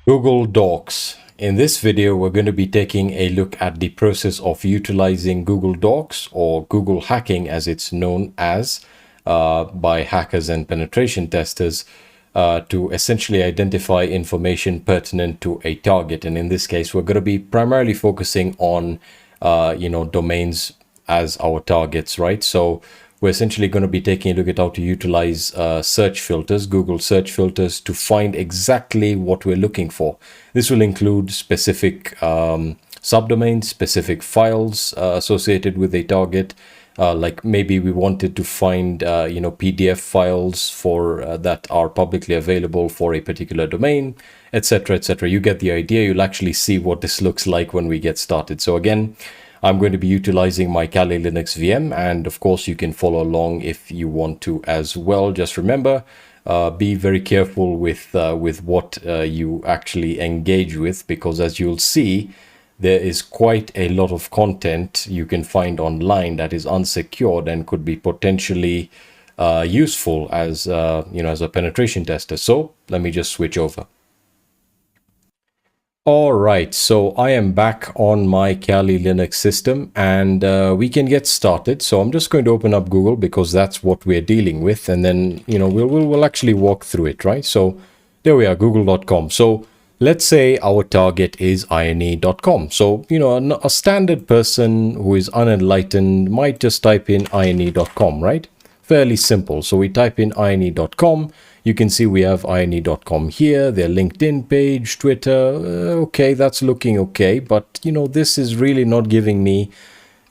Google Docs. In this video, we're going to be taking a look at the process of utilizing Google Docs, or Google hacking as it's known as by hackers and penetration testers, to essentially identify information pertinent to a target. And in this case, we're going to be primarily focusing on domains as our targets, right? So we're essentially going to be taking a look at how to utilize search filters, Google search filters, to find exactly what we're looking for. This will include specific subdomains, specific files associated with a target. Like maybe we wanted to find PDF files for that are publicly available for a particular domain, etc., etc. You get the idea. You'll actually see what this looks like when we get started. So again, I'm going to be utilizing my Kali Linux VM, and of course you can follow along if you want to as well. Just remember, be very careful with what you actually engage with, because as you'll see, there is quite a lot of content you can find online that is unsecured and could be potentially useful as as a penetration tester. So let me just switch over. All right, so I am back on my Kali Linux system, and we can get started. So I'm just going to open up Google because that's what we're dealing with, and then we'll actually walk through it, right? So there we are, google.com. So let's say our target is ine.com. So a standard person who is unenlightened might just type in ine.com, right? Fairly simple. So we type in ine.com. You can see we have ine.com here, their LinkedIn page, Twitter. Okay, that's looking okay. But, this is really not giving me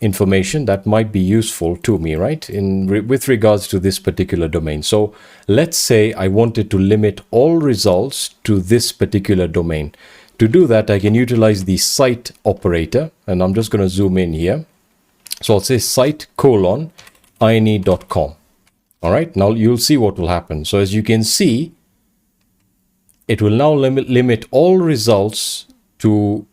information that might be useful to me, right? With regards to this particular domain. So let's say I wanted to limit all results to this particular domain. To do that, I can utilize the site operator, and I'm just going to zoom in here. So I'll say site : ine.com. All right, now you'll see what will happen. So as you can see, it will now limit all results to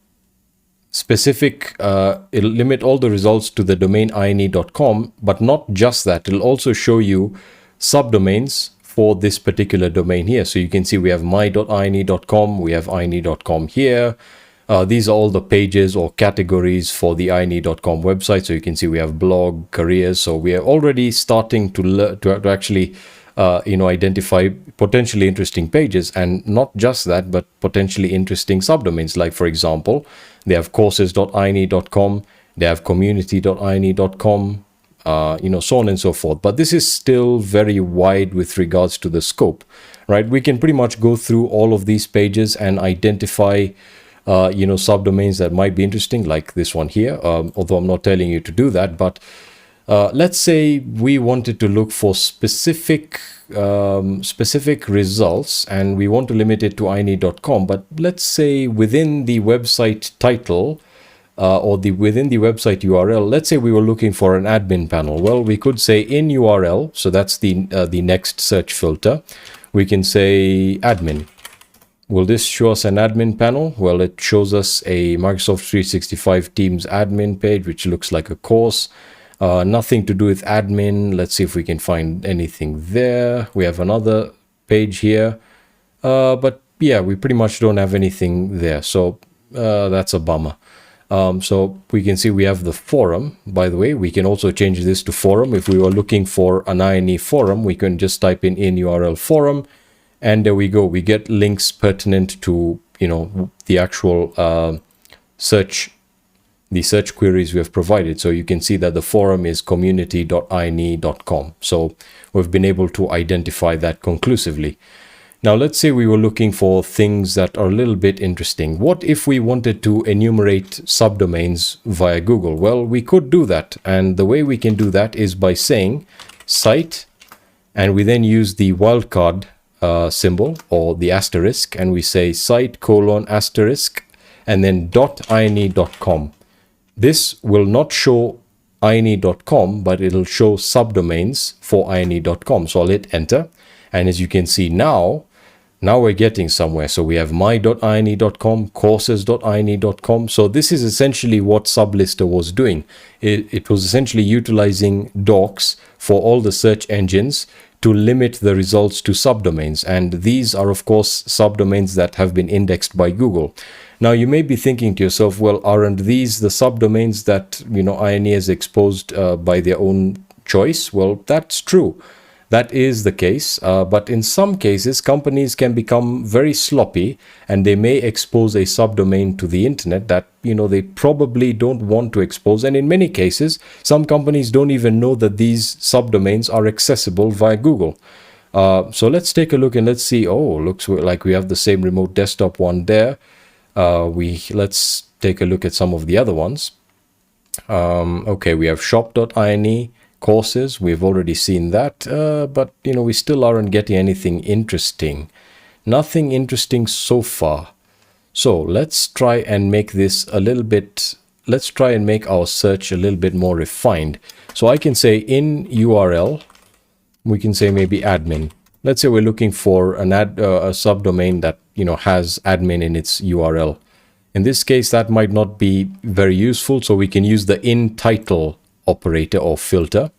specific, it'll limit all the results to the domain ine.com, but not just that. It'll also show you subdomains for this particular domain here. So you can see we have my.ine.com, we have ine.com here. These are all the pages or categories for the ine.com website. So you can see we have blog, careers. So we are already starting to actually identify potentially interesting pages, and not just that, but potentially interesting subdomains. Like, for example, they have courses.ine.com, they have community.ine.com, so on and so forth. But this is still very wide with regards to the scope, right? We can pretty much go through all of these pages and identify subdomains that might be interesting, like this one here, although I'm not telling you to do that. But let's say we wanted to look for specific results, and we want to limit it to ine.com. But let's say within the website title or within the website URL, let's say we were looking for an admin panel. Well, we could say in URL, so that's the next search filter. We can say admin. Will this show us an admin panel? Well, it shows us a Microsoft 365 Teams admin page, which looks like a course. Nothing to do with admin. Let's see if we can find anything there. We have another page here. But yeah, we pretty much don't have anything there. So that's a bummer. So we can see we have the forum. By the way, we can also change this to forum. If we were looking for an INE forum, we can just type in URL forum. And there we go. We get links pertinent to, the actual search queries we have provided. So you can see that the forum is community.ine.com. So we've been able to identify that conclusively. Now, let's say we were looking for things that are a little bit interesting. What if we wanted to enumerate subdomains via Google? Well, we could do that. And the way we can do that is by saying site, and we then use the wildcard symbol or the asterisk, and we say site : asterisk and then .ine.com. This will not show ine.com, but it'll show subdomains for ine.com. So I'll hit enter, and as you can see now, Now we're getting somewhere. So we have my.ine.com, courses.ine.com. So this is essentially what Sublister was doing. It was essentially utilizing docs for all the search engines to limit the results to subdomains. And these are, of course, subdomains that have been indexed by Google. Now, you may be thinking to yourself, well, aren't these the subdomains that, INE has exposed by their own choice? Well, that's true. That is the case, but in some cases, companies can become very sloppy and they may expose a subdomain to the internet that, they probably don't want to expose. And in many cases, some companies don't even know that these subdomains are accessible via Google. So let's take a look and let's see. Oh, looks like we have the same remote desktop one there. Let's take a look at some of the other ones. Okay, we have shop.ini. Courses, we've already seen that, but we still aren't getting anything interesting. Nothing interesting so far. So let's try and make this a little bit, let's try and make our search a little bit more refined. So I can say in URL, we can say maybe admin. Let's say we're looking for a subdomain that has admin in its URL. In this case, that might not be very useful, so we can use the in title operator or filter.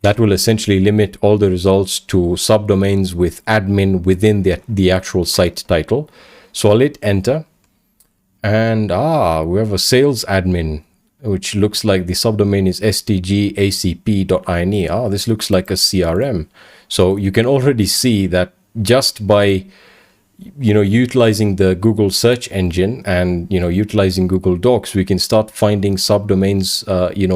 That will essentially limit all the results to subdomains with admin within the actual site title. So I'll hit enter, and we have a sales admin, which looks like the subdomain is stgacp.ini. This looks like a CRM. So you can already see that just by utilizing the Google search engine and utilizing Google Docs, we can start finding subdomains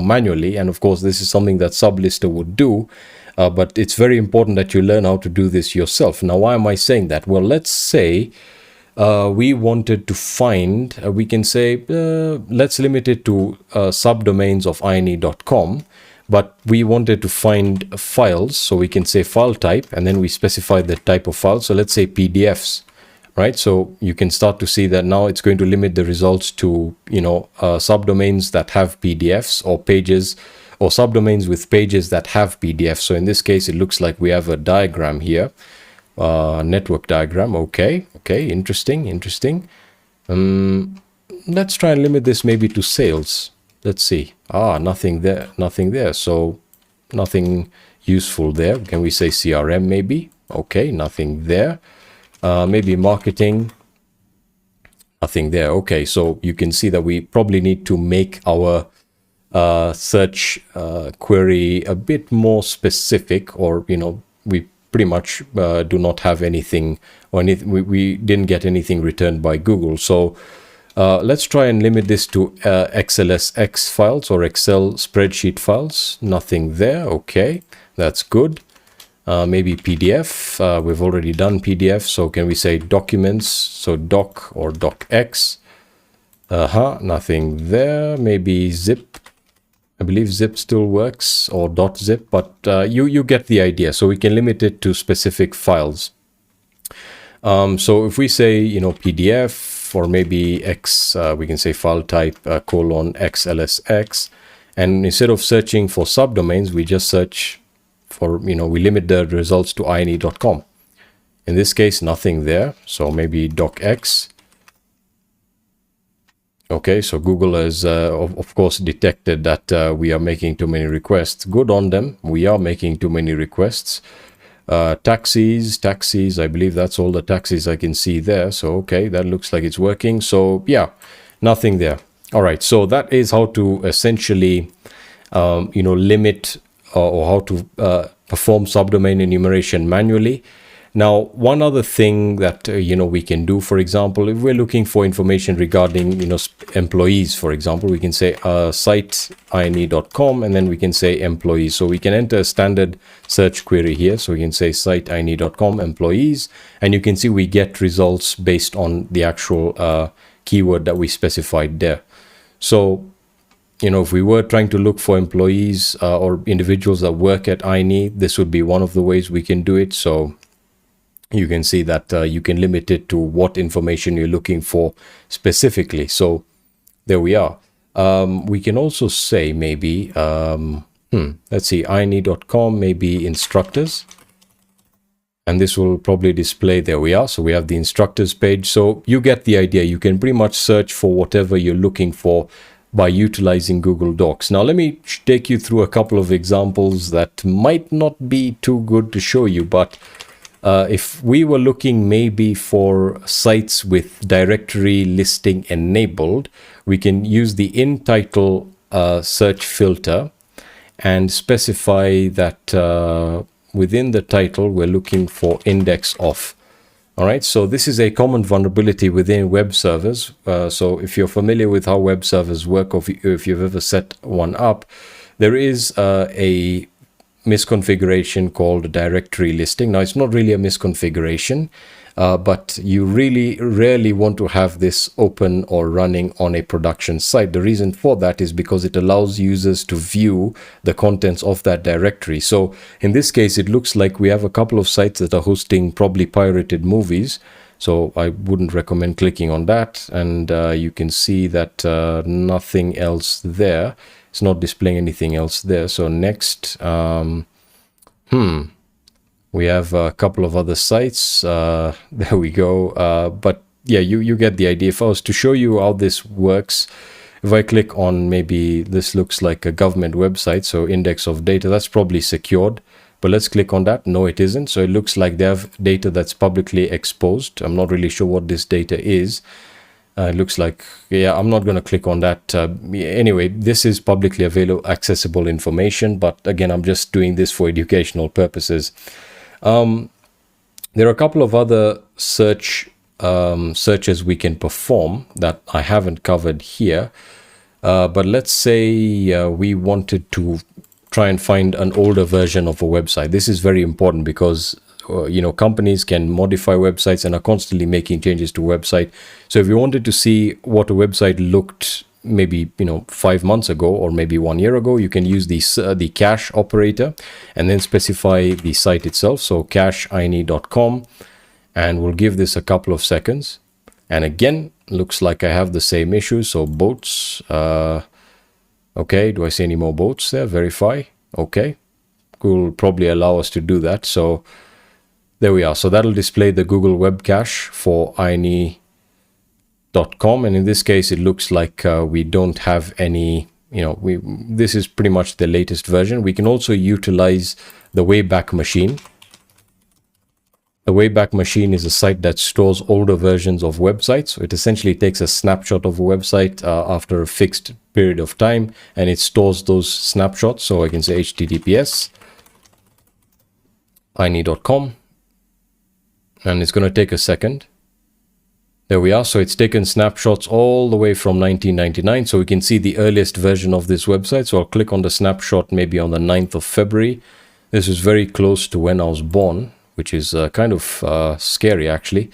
manually. And of course, this is something that Sublister would do, but it's very important that you learn how to do this yourself. Now, why am I saying that? Well, let's say we wanted to find, we can say, let's limit it to subdomains of ine.com, but we wanted to find files. So we can say file type, and then we specify the type of file. So let's say PDFs. Right, so you can start to see that now it's going to limit the results to subdomains that have PDFs or pages, or subdomains with pages that have PDFs. So in this case, it looks like we have a diagram here, network diagram. Okay, interesting. Let's try and limit this maybe to sales. Let's see. Nothing there. So nothing useful there. Can we say CRM maybe? Okay, nothing there. Maybe marketing, nothing there. Okay, so you can see that we probably need to make our search query a bit more specific, or we pretty much do not have anything, or we didn't get anything returned by Google. So let's try and limit this to XLSX files or Excel spreadsheet files. Nothing there. Okay, that's good. Maybe PDF. We've already done PDF, so can we say documents? So doc or docx. Nothing there. Maybe zip. I believe zip still works, or .zip, but you get the idea. So we can limit it to specific files. So if we say PDF, or maybe X, we can say file type :XLSX, and instead of searching for subdomains, we just search for, we limit the results to ine.com. In this case, nothing there. So maybe docx. Okay, so Google has, of course, detected that we are making too many requests. Good on them. We are making too many requests. Taxis, I believe that's all the taxis I can see there. So, okay, that looks like it's working. So, yeah, nothing there. All right, so that is how to essentially, limit or how to perform subdomain enumeration manually. Now, one other thing that we can do, for example, if we're looking for information regarding employees, for example, we can say siteine.com, and then we can say employees. So we can enter a standard search query here. So we can say siteine.com employees, and you can see we get results based on the actual keyword that we specified there. So if we were trying to look for employees or individuals that work at INE, this would be one of the ways we can do it. So you can see that you can limit it to what information you're looking for specifically. So there we are. We can also say maybe, let's see, INE.com, maybe instructors. And this will probably display, there we are. So we have the instructors page. So you get the idea. You can pretty much search for whatever you're looking for by utilizing Google Docs. Now, let me take you through a couple of examples that might not be too good to show you, but if we were looking maybe for sites with directory listing enabled, we can use the in title search filter and specify that within the title we're looking for index off. All right, so this is a common vulnerability within web servers. So if you're familiar with how web servers work, or if you've ever set one up, there is a misconfiguration called directory listing. Now, it's not really a misconfiguration, but you really rarely want to have this open or running on a production site. The reason for that is because it allows users to view the contents of that directory. So in this case, it looks like we have a couple of sites that are hosting probably pirated movies. So I wouldn't recommend clicking on that. And you can see that nothing else there. It's not displaying anything else there. So next, we have a couple of other sites. There we go. But yeah, you get the idea. If I was to show you how this works, if I click on, maybe this looks like a government website, so index of data, that's probably secured. But let's click on that. No, it isn't. So it looks like they have data that's publicly exposed. I'm not really sure what this data is. It looks like, yeah, I'm not going to click on that. Anyway, this is publicly available, accessible information. But again, I'm just doing this for educational purposes. There are a couple of other searches we can perform that I haven't covered here. But let's say we wanted to try and find an older version of a website. This is very important because companies can modify websites and are constantly making changes to website. So if you wanted to see what a website looked maybe 5 months ago or maybe 1 year ago, you can use the cache operator and then specify the site itself. So cache.ini.com, and we'll give this a couple of seconds. And again, looks like I have the same issue. So boats. Okay, do I see any more boats there? Verify. Okay, Google will probably allow us to do that. So there we are. So that'll display the Google Web Cache for ini.com. And in this case, it looks like we don't have any, this is pretty much the latest version. We can also utilize the Wayback Machine. The Wayback Machine is a site that stores older versions of websites. So it essentially takes a snapshot of a website after a fixed period of time, and it stores those snapshots. So I can say https ini.com. And it's going to take a second. There we are. So it's taken snapshots all the way from 1999. So we can see the earliest version of this website. So I'll click on the snapshot maybe on the 9th of February. This is very close to when I was born, which is kind of scary actually.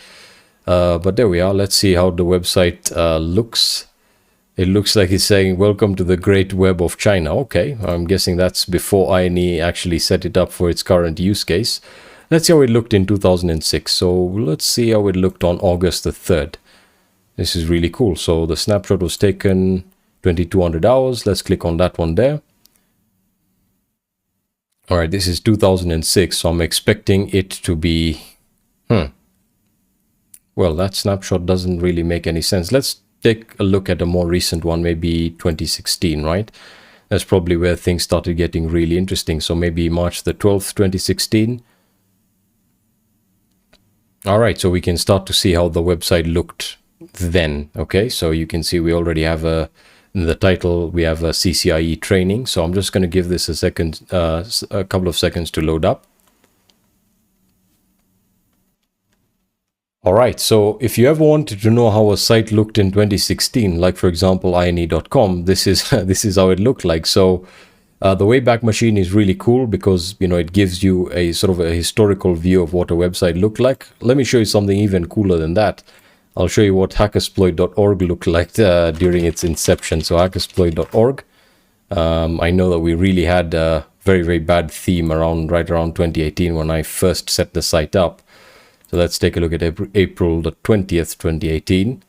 But there we are. Let's see how the website looks. It looks like it's saying, welcome to the Great Web of China. Okay, I'm guessing that's before INE actually set it up for its current use case. Let's see how it looked in 2006. So let's see how it looked on August the 3rd. This is really cool. So the snapshot was taken 2200 hours. Let's click on that one there. All right, this is 2006. So I'm expecting it to be, well, that snapshot doesn't really make any sense. Let's take a look at a more recent one, maybe 2016, right? That's probably where things started getting really interesting. So maybe March the 12th, 2016. All right, so we can start to see how the website looked then. Okay, so you can see we already have in the title, we have a CCIE training. So I'm just going to give this a second, a couple of seconds to load up. All right, so if you ever wanted to know how a site looked in 2016, like for example, ini.com, this is how it looked like. So the Wayback Machine is really cool because, it gives you a sort of a historical view of what a website looked like. Let me show you something even cooler than that. I'll show you what hackersploit.org looked like during its inception. So hackersploit.org. I know that we really had a very, very bad theme right around 2018 when I first set the site up. So let's take a look at April the 20th, 2018.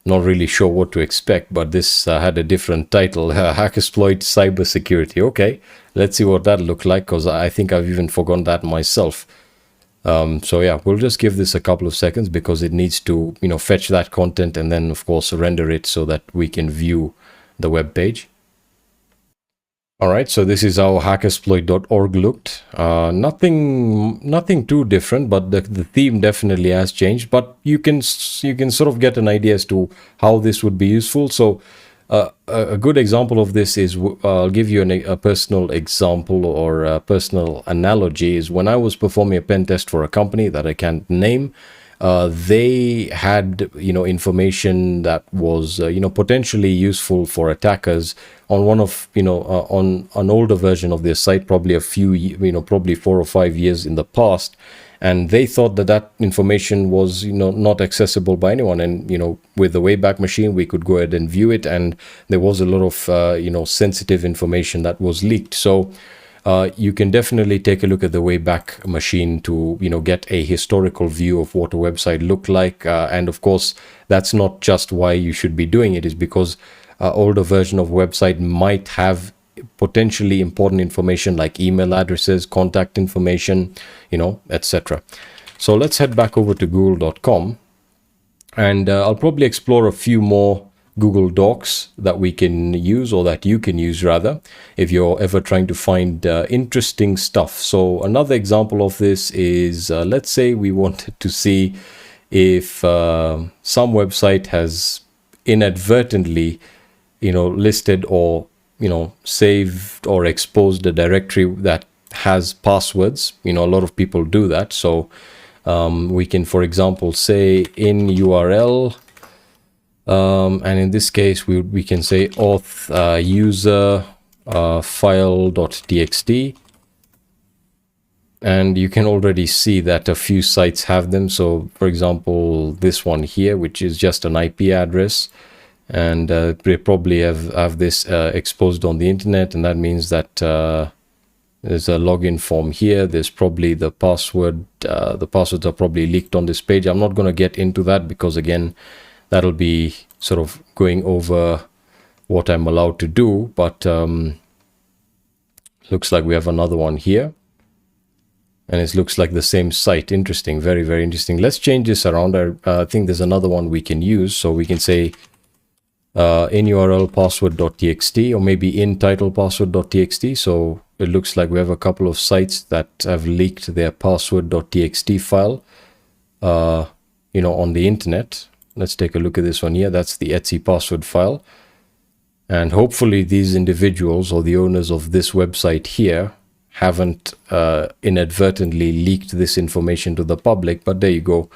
Not really sure what to expect, but this had a different title, Hackersploit Cybersecurity. Okay, let's see what that looked like, because I think I've even forgotten that myself. So yeah, we'll just give this a couple of seconds because it needs to, fetch that content and then of course render it so that we can view the web page. All right, so this is how hackexploit.org looked. Nothing too different, but the theme definitely has changed. But you can sort of get an idea as to how this would be useful. So a good example of this is, I'll give you a personal example or a personal analogy, is when I was performing a pen test for a company that I can't name. They had information that was potentially useful for attackers on one of on an older version of their site, probably probably 4 or 5 years in the past, and they thought that information was not accessible by anyone. And with the Wayback Machine, we could go ahead and view it, and there was a lot of sensitive information that was leaked. So you can definitely take a look at the Wayback Machine to get a historical view of what a website looked like, and of course that's not just why you should be doing it, is because older version of website might have potentially important information like email addresses, contact information, etc. So let's head back over to google.com, and I'll probably explore a few more Google Docs that we can use, or that you can use rather, if you're ever trying to find interesting stuff. So another example of this is, let's say we wanted to see if some website has inadvertently listed or saved or exposed a directory that has passwords. A lot of people do that. So we can, for example, say in URL, and in this case we can say auth user file.txt, and you can already see that a few sites have them. So for example, this one here, which is just an IP address, and they probably have this exposed on the internet, and that means that there's a login form here. There's probably the password. The passwords are probably leaked on this page. I'm not going to get into that because again, that'll be sort of going over what I'm allowed to do. But looks like we have another one here, and it looks like the same site. Interesting, very, very interesting. Let's change this around. I think there's another one we can use. So we can say in URL password.txt, or maybe in title password.txt. So it looks like we have a couple of sites that have leaked their password.txt file on the internet. Let's take a look at this one here. That's the Etsy password file. And hopefully these individuals or the owners of this website here haven't inadvertently leaked this information to the public. But there you go.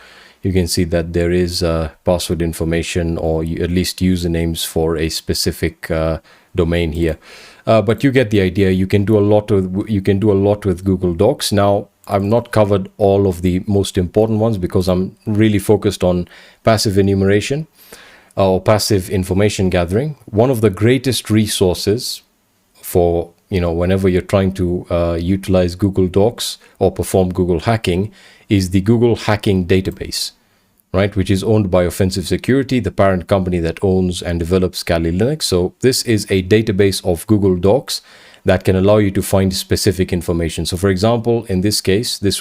You can see that there is password information, or at least usernames for a specific domain here. But you get the idea. You can do a lot with Google Docs. Now, I've not covered all of the most important ones because I'm really focused on passive enumeration or passive information gathering. One of the greatest resources for whenever you're trying to utilize Google Docs or perform Google hacking is the Google Hacking Database, right? Which is owned by Offensive Security, the parent company that owns and develops Kali Linux. So this is a database of Google Docs that can allow you to find specific information. So for example, in this case, this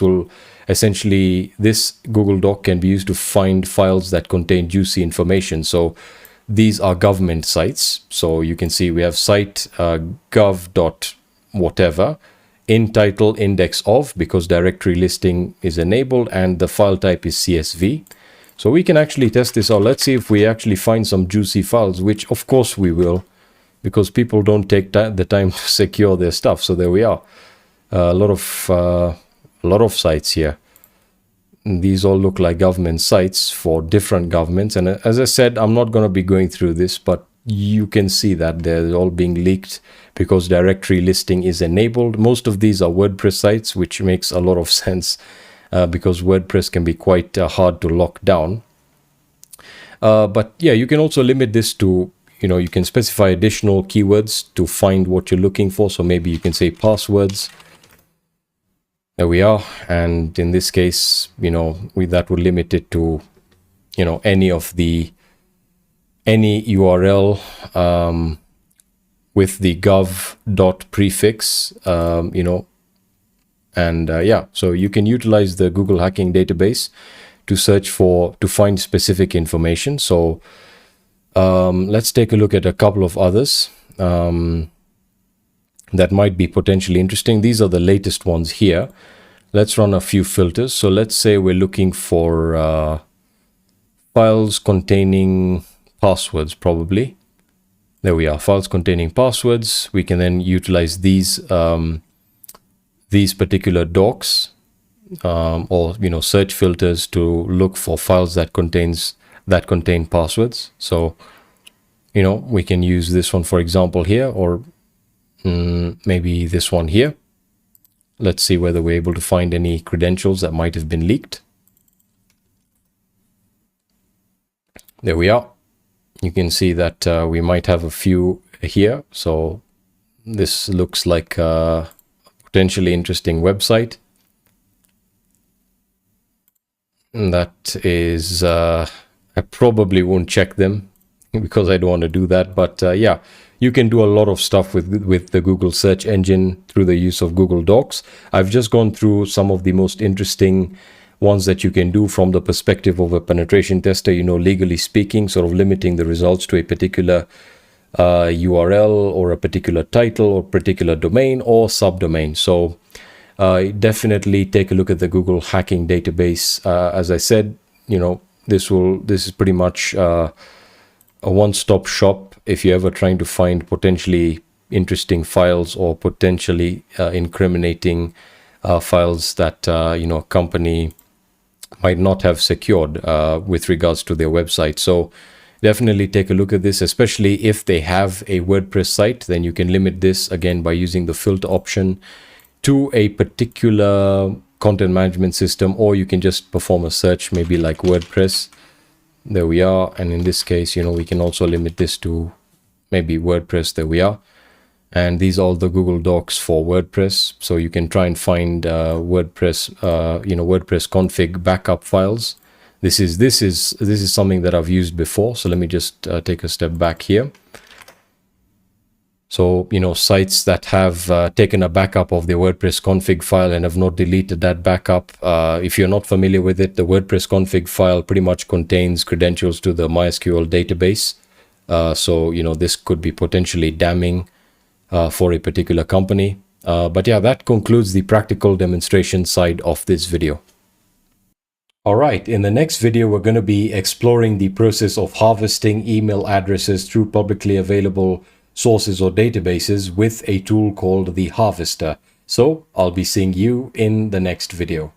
Google Doc can be used to find files that contain juicy information. So these are government sites. So you can see we have site gov.whatever, in title index of, because directory listing is enabled, and the file type is CSV. So we can actually test this out. Let's see if we actually find some juicy files, which of course we will, because people don't take the time to secure their stuff. So there we are. A lot of sites here. These all look like government sites for different governments. And as I said, I'm not going to be going through this, but you can see that they're all being leaked because directory listing is enabled. Most of these are WordPress sites, which makes a lot of sense because WordPress can be quite hard to lock down. But yeah, you can also limit this to, you can specify additional keywords to find what you're looking for. So maybe you can say passwords. There we are. And in this case, that would limit it to, any URL with the gov dot prefix, And yeah, so you can utilize the Google hacking database to search to find specific information. So let's take a look at a couple of others that might be potentially interesting. These are the latest ones here. Let's run a few filters. So let's say we're looking for files containing passwords, probably. There we are, files containing passwords. We can then utilize these particular docs or search filters to look for files that contain passwords. So we can use this one, for example, here, or maybe this one here. Let's see whether we're able to find any credentials that might have been leaked. There we are. You can see that we might have a few here. So this looks like a potentially interesting website. And that is, I probably won't check them because I don't want to do that. But yeah, you can do a lot of stuff with the Google search engine through the use of Google Docs. I've just gone through some of the most interesting ones that you can do from the perspective of a penetration tester, legally speaking, sort of limiting the results to a particular URL or a particular title or particular domain or subdomain. So definitely take a look at the Google hacking database. As I said, this is pretty much a one-stop shop if you're ever trying to find potentially interesting files or potentially incriminating files that a company might not have secured with regards to their website. So definitely take a look at this, especially if they have a WordPress site. Then you can limit this again by using the filter option to a particular content management system, or you can just perform a search, maybe like WordPress. There we are. And in this case, we can also limit this to maybe WordPress. There we are. And these are all the Google Docs for WordPress. So you can try and find WordPress config backup files. This is something that I've used before. So let me just take a step back here. So, sites that have taken a backup of their WordPress config file and have not deleted that backup. If you're not familiar with it, the WordPress config file pretty much contains credentials to the MySQL database. So, this could be potentially damning for a particular company. But yeah, that concludes the practical demonstration side of this video. All right, in the next video, we're going to be exploring the process of harvesting email addresses through publicly available sources or databases with a tool called the Harvester. So I'll be seeing you in the next video.